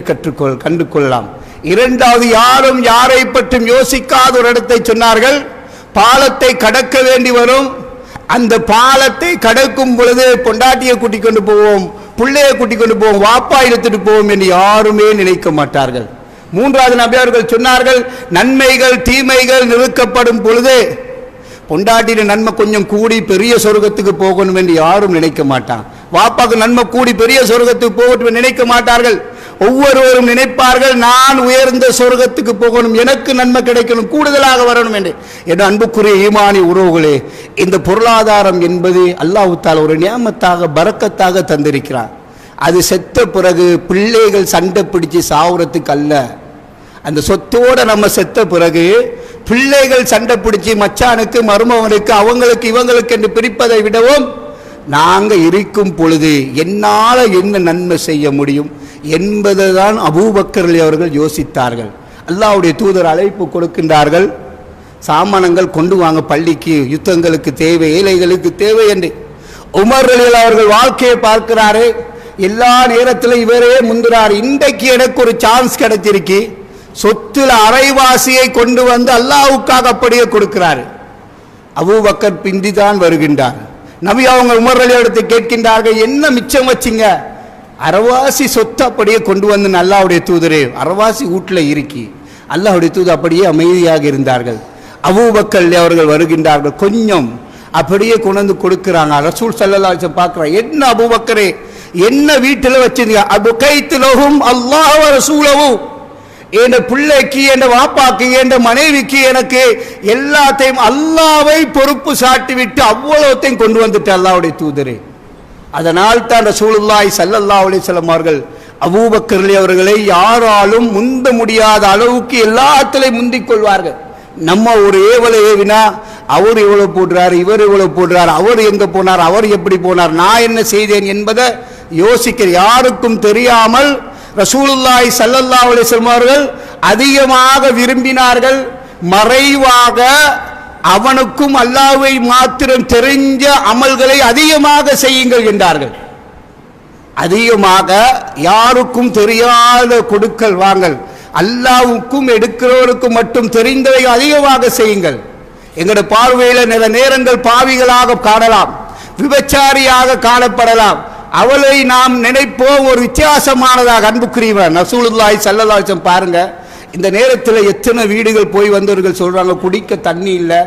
கண்டு கொள்ளலாம். இரண்டாவது, யாரும் யாரை பற்றும் யோசிக்காத ஒரு இடத்தை சொன்னார்கள். பாலத்தை கடக்க வேண்டி வரும். அந்த பாலத்தை கடக்கும் பொழுது பொண்டாட்டியை கூட்டிக் கொண்டு போவோம், பிள்ளையை கூட்டிக் கொண்டு போவோம், வாப்பா எடுத்துட்டு போவோம் என்று யாருமே நினைக்க மாட்டார்கள். மூன்றாவது நபி அவர்கள் சொன்னார்கள், நன்மைகள் தீமைகள் நிறுக்கப்படும் பொழுது பொண்டாட்டியின் நன்மை கொஞ்சம் கூடி பெரிய சொர்க்கத்துக்கு போகணும் என்று யாரும் நினைக்க மாட்டான். வாப்பாக்கு நன்மை கூடி பெரிய சொர்க்கத்துக்கு போகட்டும் நினைக்க மாட்டார்கள். ஒவ்வொருவரும் நினைப்பார்கள், நான் உயர்ந்த சொர்க்கத்துக்கு போகணும், எனக்கு நன்மை கிடைக்கணும், கூடுதலாக வரணும் என்று. என் அன்புக்குரிய ஈமானி உறவுகளே, இந்த பொருளாதாரம் என்பது அல்லாஹ் தஆலா ஒரு நியாமத்தாக பரக்கத்தாக தந்திருக்கிறார். அது செத்த பிறகு பிள்ளைகள் சண்டை பிடிச்சு சாவுறதுக்கு அல்ல. அந்த சொத்தோட நம்ம செத்த பிறகு பிள்ளைகள் சண்டை பிடிச்சி மச்சானுக்கு மருமகனுக்கு அவங்களுக்கு இவங்களுக்கு என்று பிரிப்பதை விடவும், நாங்க இருக்கும் பொழுது என்னால் என்ன நன்மை செய்ய முடியும் என்பதுதான் அபூபக்கர் அவர்கள் யோசித்தார்கள். அல்லாஹ்வுடைய தூதர் அழைப்பு கொடுக்கின்றார்கள், சாமானங்கள் கொண்டு வாங்க, பள்ளிக்கு யுத்தங்களுக்கு தேவை, ஏழைகளுக்கு தேவை என்று. உமர் அவர்கள் வாழ்க்கையை பார்க்கிறாரு. எல்லா நேரத்திலும் இவரே முந்துறார். இன்றைக்கு எனக்கு ஒரு சான்ஸ் கிடைச்சிருக்கு, சொத்துல அரைவாசியை கொண்டு வந்து அல்லாஹ்வுக்காக அப்படியே கொடுக்கிறார். அபூபக்கர் பிந்திதான் வருகின்றார். நபி அவங்க உமர் இடத்தை கேட்கின்றார்கள், என்ன மிச்சம் வச்சிங்க? அரைவாசி சொத்து அப்படியே கொண்டு வந்து அல்லாஹ்வுடைய தூதரே, அரைவாசி வீட்டில் இருக்கி. அல்லாஹ்வுடைய தூதர் அப்படியே அமைதியாக இருந்தார்கள். அபூபக்கர் அவர்கள் வருகின்றார்கள், கொஞ்சம் அப்படியே கொண்டு வந்து கொடுக்கிறாங்க. ரசூல் ஸல்லல்லாஹு அலைஹி வஸல்லம் பார்க்கிறார், என்ன அபூபக்கரே என்ன வீட்டில் வச்சிருந்தீங்க? அபுகைத்துலஹும் அல்லாஹ் வ ரசூலஹு, என் பிள்ளைக்கு என் வாப்பாக்கு என் மனைவிக்கு எனக்கு எல்லாத்தையும் அல்லாஹ்வை பொறுப்பு சாட்டிவிட்டு அவ்வளோத்தையும் கொண்டு வந்துட்டு அல்லாஹ்வுடைய தூதரே. அதனால் தான் ரசூலுல்லாஹி ஸல்லல்லாஹு அலைஹி வஸல்லம் அவர்கள் அபூபக்கர் அவர்களை யாராலும் முந்த முடியாத அளவுக்கு எல்லாத்திலையும் முந்திக் கொள்வார்கள். நம்ம ஒரு ஏவலை ஏவினா அவர் இவ்வளவு போடுறார், இவர் இவ்வளவு போடுறார், அவர் எங்க போனார், அவர் எப்படி போனார், நான் என்ன செய்தேன் என்பதை யோசிக்கிற யாருக்கும் தெரியாமல் ரசூலுல்லாஹி ஸல்லல்லாஹு அலைஹி வஸல்லம் அவர்கள் அதிகமாக விரும்பினார்கள். மறைவாக அவனுக்கும் அல்லாஹ்வை மாத்திரம் தெரிஞ்ச அமல்களை அதிகமாக செய்யுங்கள் என்றார்கள். அதிகமாக யாருக்கும் தெரியாத கொடுக்கல் வாங்கல், அல்லாஹ்வுக்கும் எடுக்கிறவருக்கும் மட்டும் தெரிந்ததை அதிகமாக செய்யுங்கள். எங்களுடைய பார்வையில் நில நேரங்கள் பாவிகளாக காணலாம், விபச்சாரியாக காணப்படலாம். அவளை நாம் நினைப்போம் ஒரு வித்தியாசமானதாக. அன்புக்குரியவன் ரசூலுல்லாஹி ஸல்லல்லாஹு அலைஹி வஸல்லம் பாருங்க, இந்த நேரத்தில் எத்தனை வீடுகள் போய் வந்தவர்கள் சொல்றாங்க, குடிக்க தண்ணி இல்லை,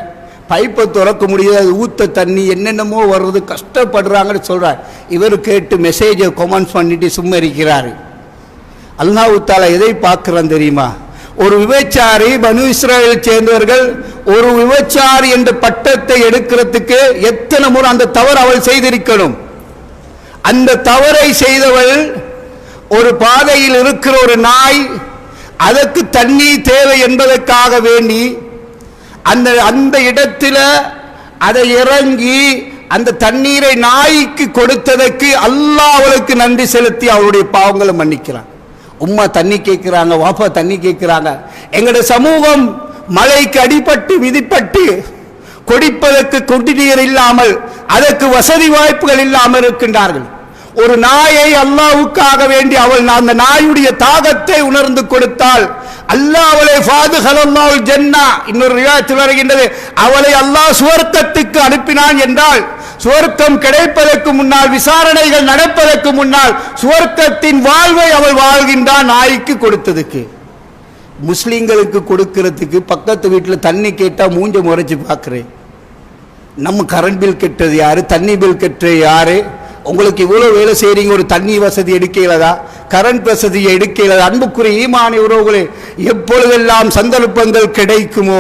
பைப்பை திறக்க முடியாது, ஊத்த தண்ணி என்னென்னமோ வர்றது, கஷ்டப்படுறாங்கன்னு சொல்றார். இவர் கேட்டு மெசேஜை கமெண்ட்ஸ் பண்ணிட்டு சும்மா இருக்கிறாரு. அல்லாஹ் தஆலா எதை பார்க்கிறான் தெரியுமா? ஒரு விபச்சாரி, பனு இஸ்ரவேலை சேர்ந்தவர்கள் ஒரு விபச்சாரி என்ற பட்டத்தை எடுக்கிறதுக்கு எத்தனை முறை அந்த தவறு அவள் செய்திருக்கணும். அந்த தவறை செய்தவள் ஒரு பாதையில் இருக்கிற ஒரு நாய், அதற்கு தண்ணீர் தேவை என்பதற்காக வேண்டி அந்த இடத்துல அதை இறங்கி அந்த தண்ணீரை நாய்க்கு கொடுத்ததற்கு அல்லாஹ் அவளுக்கு நன்றி செலுத்தி அவளுடைய பாவங்களை மன்னிக்கிறான். உம்மா தண்ணி கேட்கிறாங்க, வாப்பா தண்ணி கேட்கிறாங்க. எங்களுடைய சமூகம் மழைக்கு அடிபட்டு விதிப்பட்டு குடிப்பதற்கு குடிநீர் இல்லாமல், அதற்கு வசதி வாய்ப்புகள் இல்லாமல் இருக்கின்றார்கள். ஒரு நாயை அல்லாஹ்வுக்காக வேண்டி அவள் அந்த நாயுடைய தாகத்தை உணர்ந்து கொடுத்தால் அல்லாஹ் அவளை ஃபாதுஹலல்லாஹுல் ஜன்னா, இன்னொரு ரிவாயத்தில் வருகின்றது, அவளை அல்லாஹ் சுவர்க்கத்துக்கு அனுப்பினான் என்றால், சுவர்க்கம் கிடைப்பதற்கு முன்னால், விசாரணைகள் நடப்பதற்கு முன்னால் சுவர்க்கத்தின் வாழ்வை அவள் வாழ்கின்றான் நாய்க்கு கொடுத்ததுக்கு. முஸ்லிம்களுக்கு கொடுக்கிறதுக்கு பக்கத்து வீட்டில் தண்ணி கேட்டால் மூஞ்ச முறைச்சு பார்க்குறேன். நம்ம கரண்ட் பில் கட்டுறது யாரு, தண்ணி பில் கட்டுறது யாரு? உங்களுக்கு இவ்வளோ வேலை செய்கிறீங்க, ஒரு தண்ணி வசதி எடுக்கிறதா, கரண்ட் வசதியை எடுக்கிறதா? அன்புக்குரிய ஈமானிய உறவுகளே, எப்பொழுதெல்லாம் சந்தர்ப்பங்கள் கிடைக்குமோ,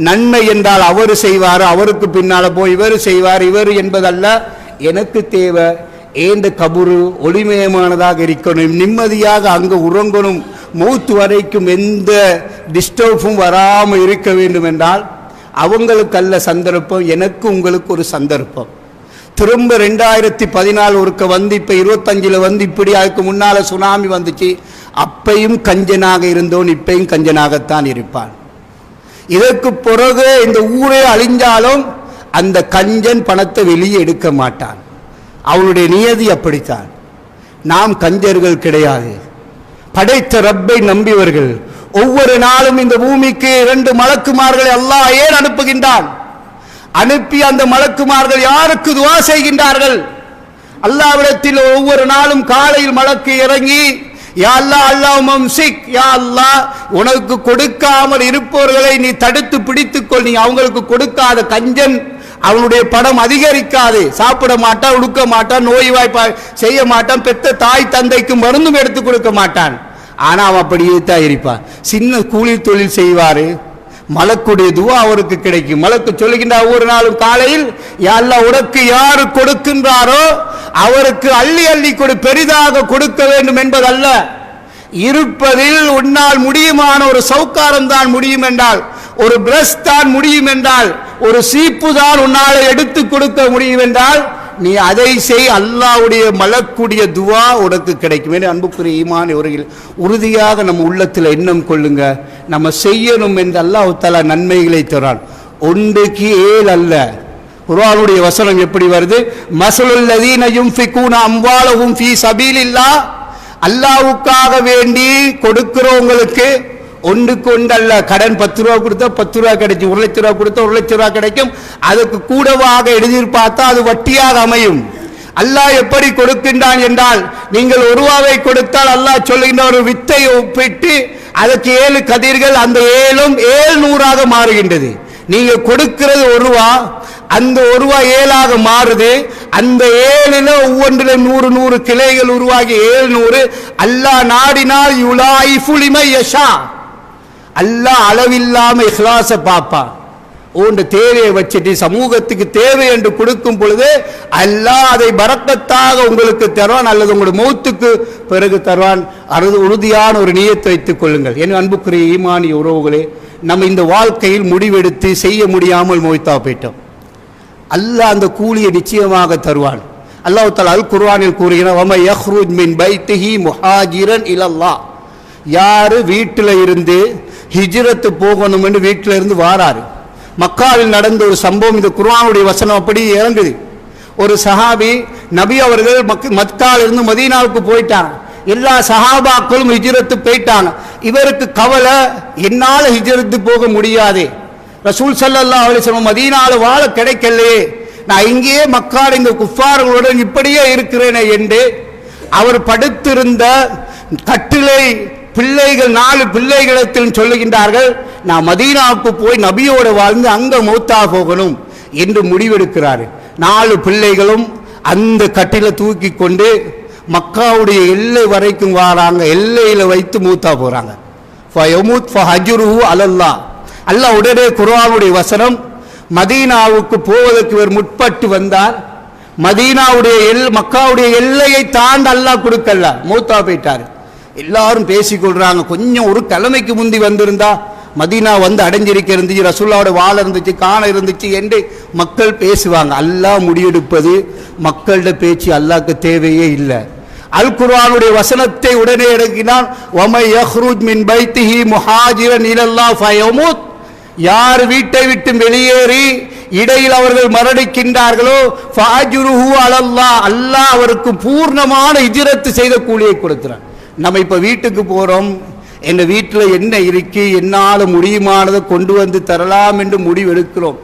நன்மை என்றால் அவர் செய்வார், அவருக்கு பின்னால் போய் இவர் செய்வார், இவர் என்பதல்ல. எனக்கு தேவை ஏந்த கபுரு ஒளிமயமானதாக இருக்கணும், நிம்மதியாக அங்கே உறங்கணும், மௌத்து வரைக்கும் எந்த டிஸ்டர்பும் வராமல் இருக்க வேண்டும் என்றால் அவங்களுக்கு அல்ல சந்தர்ப்பம், எனக்கு உங்களுக்கு ஒரு சந்தர்ப்பம். திரும்ப 2014 ஒருக்க வந்து, இப்போ 25 வந்து, இப்படி அதுக்கு முன்னால் சுனாமி வந்துச்சு. அப்பையும் கஞ்சனாக இருந்தோன் இப்பையும் கஞ்சனாகத்தான் இருப்பான். இதற்கு பிறகு இந்த ஊரே அழிஞ்சாலும் அந்த கஞ்சன் பணத்தை வெளியே எடுக்க மாட்டான். அவனுடைய நியதி அப்படித்தான். நாம் கஞ்சர்கள் கிடையாது. படைத்த ரப்பை நம்பியவர்கள். ஒவ்வொரு நாளும் இந்த பூமிக்கு 2 மலக்குமார்களை அல்லாஹ் ஏன் அனுப்புகின்றான்? அனுப்பி அந்த மலக்குமார்கள் யாருக்கு துஆ செய்கின்றார்கள்? அல்லாஹ்விடத்தில் ஒவ்வொரு நாளும் காலையில் மலக்கு இறங்கி, யா அல்லாஹ் அல்லாஹும்ம அம்சிக், யா அல்லாஹ் உனக்கு கொடுக்காமல் இருப்பவர்களை நீ தடுத்து பிடித்துக்கொள். நீ அவங்களுக்கு கொடுக்காத கஞ்சன் அவனுடைய பணம் அதிகரிக்காது. சாப்பிட மாட்டான், உடுக்க மாட்டான், நோய்வாய்ப்பா செய்ய மாட்டான், பெத்த தாய் தந்தைக்கு மருந்தும் எடுத்து கொடுக்க மாட்டான். ஆனா அவன் அப்படியே தான் இருப்பான். சின்ன கூலி தொழில் செய்வாரு, மலக்குடைய துவா அவருக்கு கிடைக்கும். மலக்கு சொல்லுகின்ற ஒவ்வொரு நாளும் காலையில், யா அல்லாஹ் உனக்கு யாரு கொடுக்கின்றாரோ அவருக்கு அள்ளி அள்ளி கொடு, பெரிதாக கொடுக்க வேண்டும் என்பதல்ல. இருப்பதில் உன்னால் முடியுமான ஒரு சௌக்காரம் தான் முடியும் என்றால், ஒரு பிரஷ் தான் முடியும் என்றால், ஒரு சீப்பு தான் உன்னால் எடுத்து கொடுக்க முடியும் என்றால் நீ அதை செய். அல்லாஹ்வுடைய மலக்குடைய துவா உனக்கு கிடைக்கும். என அன்புக்குரிய ஈமான் உரையில் உறுதியாக நம்ம உள்ளத்தில் எண்ணம் கொள்ளுங்க. நம்ம செய்யணும் என்று அல்லாஹ் தஆலா நன்மைகளை தரான். 1க்கு 7 அல்ல. குர்ஆனுடைய வசனம் எப்படி வருது? மஸலுல் லதீன யுன்ஃபிகூன அம்வாலஹும் ஃபீ சபீலில்லாஹ். அல்லாஹ்வுக்காக வேண்டி கொடுக்கிறவங்களுக்கு 1க்கு 1 அல்ல. கடன் 10 ரூபா கொடுத்தா 10 ரூபா கிடைக்கும், 1 லட்ச ரூபா கொடுத்தா 1 லட்ச ரூபா கிடைக்கும். அதுக்கு கூடவாக எதிர்பார்த்தா அது வட்டியாக அமையும். அல்லாஹ் எப்படி கொடுக்கின்றான் என்றால், நீங்கள் 1 ரூபாவை கொடுத்தால் அல்லாஹ் சொல்லுகின்ற ஒரு வித்தை ஒப்பிட்டு அதுக்கு 7 கதிர்கள், அந்த 7ம் 700ஆக மாறுகின்றது. நீங்க கொடுக்கிறது 1 ரூபா, அந்த 1 ரூபா 7ஆக மாறுது. அந்த 7ல ஒவ்வொன்றிலும் 100 கிளைகள் உருவாகி 700. அல்லாஹ் நாடினால் யுலாயிஃபு லிமன் யஷா. அல்லாஹ் அளவில்லாம இஹ்லாஸ பாப்பா. உன் தேவையை வச்சுட்டு சமூகத்துக்கு தேவை என்று கொடுக்கும் பொழுது அல்லாஹ் அதை பரக்கத்தாக உங்களுக்கு தருவான், அல்லது உங்களுடைய மௌத்துக்கு பிறகு தருவான். உறுதியான ஒரு நியத்தை வைத்துக் கொள்ளுங்கள். என் அன்புக்குரிய ஈமானிய உறவுகளே, நம்ம இந்த வாழ்க்கையில் முடிவெடுத்து செய்ய முடியாமல் மௌத்தா போயிட்டோம். அல்லாஹ் அந்த கூலியை நிச்சயமாக தருவான். அல்லாஹ் தஆலா அல் குர்ஆனில் கூறுகிறான், வம யஹ்ருஜ் மின் பைத்திஹி முஹாஜிரன் இலல்லாஹ். யாரு வீட்டில் இருந்து ஹிஜ்ரத் போகணும் என்று வீட்டில் இருந்து வாராரு. மக்காவில் நடந்த ஒரு சம்பவம், இந்த குர்ஆனுடைய வசனம் அப்படி இறங்குது. ஒரு சஹாபி நபி அவர்கள் மக்காவில் இருந்து மதீனாவுக்கு போயிட்டாங்க. எல்லா சஹாபாக்களும் ஹிஜ்ரத்து போயிட்டாங்க. இவருக்கு கவலை, என்னால ஹிஜ்ரத்து போக முடியாது. ரசூல் ஸல்லல்லாஹு அலைஹி வஸல்லம் மதீனால வாழ கிடைக்கலையே, நான் இங்கேயே மக்கால் இந்த குஃபார்களுடன் இப்படியே இருக்கிறேனே என்று அவர் படுத்திருந்த கட்டிலை பிள்ளைகள் 4 பிள்ளைகளிடத்தில் சொல்லுகின்றார்கள், நான் மதீனாவுக்கு போய் நபியோட வாழ்ந்து அங்க மௌத்தா போகணும் என்று முடிவெடுக்கிறார். 4 பிள்ளைகளும் அந்த கட்டிலை தூக்கி கொண்டு மக்காவுடைய எல்லை வரைக்கும் வராங்க. எல்லையில வைத்து மூத்தா போறாங்க. ஃபயமுத் ஃபஹஜ்ருஹு அலல்லாஹ். அல்லாஹ் உடனே குர்ஆனுடைய வசனம், மதீனாவுக்கு போவதற்கு இவர் முற்பட்டு வந்தார். மதீனாவுடைய மக்காவுடைய எல்லையை தாண்ட அல்லாஹ் கொடுக்கல, மூத்தா போயிட்டார். எல்லாரும் பேசிக்கொள்றாங்க, கொஞ்சம் ஒரு கிழமைக்கு முந்தி வந்திருந்தா மதீனா வந்து அடைஞ்சிருக்க இருந்துச்சு, ரசூலுல்லாஹோட வாழ இருந்துச்சு, காண இருந்துச்சு என்று மக்கள் பேசுவாங்க. அல்லாஹ் முடிவெடுப்பது, மக்களோட பேச்சு அல்லாஹ்க்கு தேவையே இல்லை. அல் குர்ஆனுடைய வசனத்தை உடனே எடுக்கினான், வமை யஹ்ருஜ் மின் பைத்திஹி முஹாஜிரன் இலல்லாஹ் ஃபயமுத். யார் வீட்டை விட்டு வெளியேறி இடையில் அவர்கள் மரணிக்கின்றார்களோ ஃபஅஜ்ருஹு அலல்லாஹ். அல்லாஹ் அவருக்கு பூர்ணமான ஹிஜ்ரத் செய்த கூலியை கொடுக்கிறான். நம்ம இப்ப வீட்டுக்கு போறோம், எங்க வீட்டில் என்ன இருக்கு, என்னால் முடியுமானதை கொண்டு வந்து தரலாம் என்று முடிவெடுக்கிறோம்.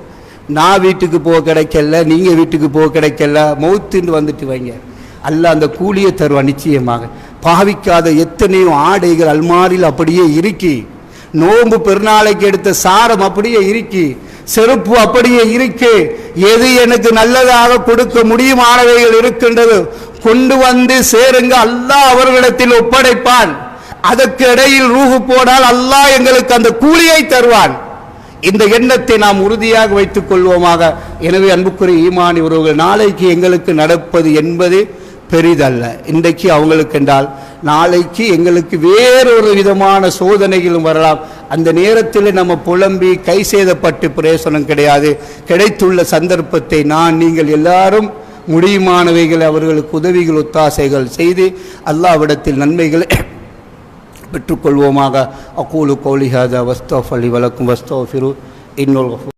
நான் வீட்டுக்கு போக கிடைக்கல, நீங்க வீட்டுக்கு போக கிடைக்கல, மௌத்துன்னு வந்துட்டு வைங்க, அல்லாஹ் அந்த கூலியை தருவான் நிச்சயமாக. பாவிக்காத எத்தனையோ ஆடைகள் அல்மாரில் அப்படியே இருக்கி, நோன்பு பெருநாளைக்கு எடுத்த சாரம் அப்படியே இருக்கி, செருப்பு அப்படியே இருக்கு. எது எனக்கு நல்லதாக கொடுக்க முடியுமானவைகள் இருக்கின்றது, கொண்டு வந்து சேருங்க, அல்லாஹ் அவர்களிடத்தில் ஒப்படைப்பான். அதற்கு இடையில் ரூஹு போனால் அல்லாஹ் எங்களுக்கு அந்த கூலியை தருவான். இந்த எண்ணத்தை நாம் உறுதியாக வைத்துக் கொள்வோமாக. எனவே அன்புக்குரிய ஈமானி உறவுகள், நாளைக்கு எங்களுக்கு நடப்பது என்பது பெரிதல்ல. இன்றைக்கு அவங்களுக்கு என்றால் நாளைக்கு எங்களுக்கு வேறொரு விதமான சோதனைகளும் வரலாம். அந்த நேரத்தில் நம்ம புலம்பி கை சேதப்பட்டு பிரயோசனம் கிடையாது. கிடைத்துள்ள சந்தர்ப்பத்தை நீங்கள் எல்லாரும் முடியுமானவைகளை அவர்களுக்கு உதவிகள் ஒத்தாசைகள் செய்து அல்லாஹ்விடத்தில் நன்மைகளை பெற்றுக்கொள்வோமாக. அகூலு கௌலி ஹாதா வஸ்தக்ஃபிரு லி வலக்கும் வஸ்தக்ஃபிரு இன்னல்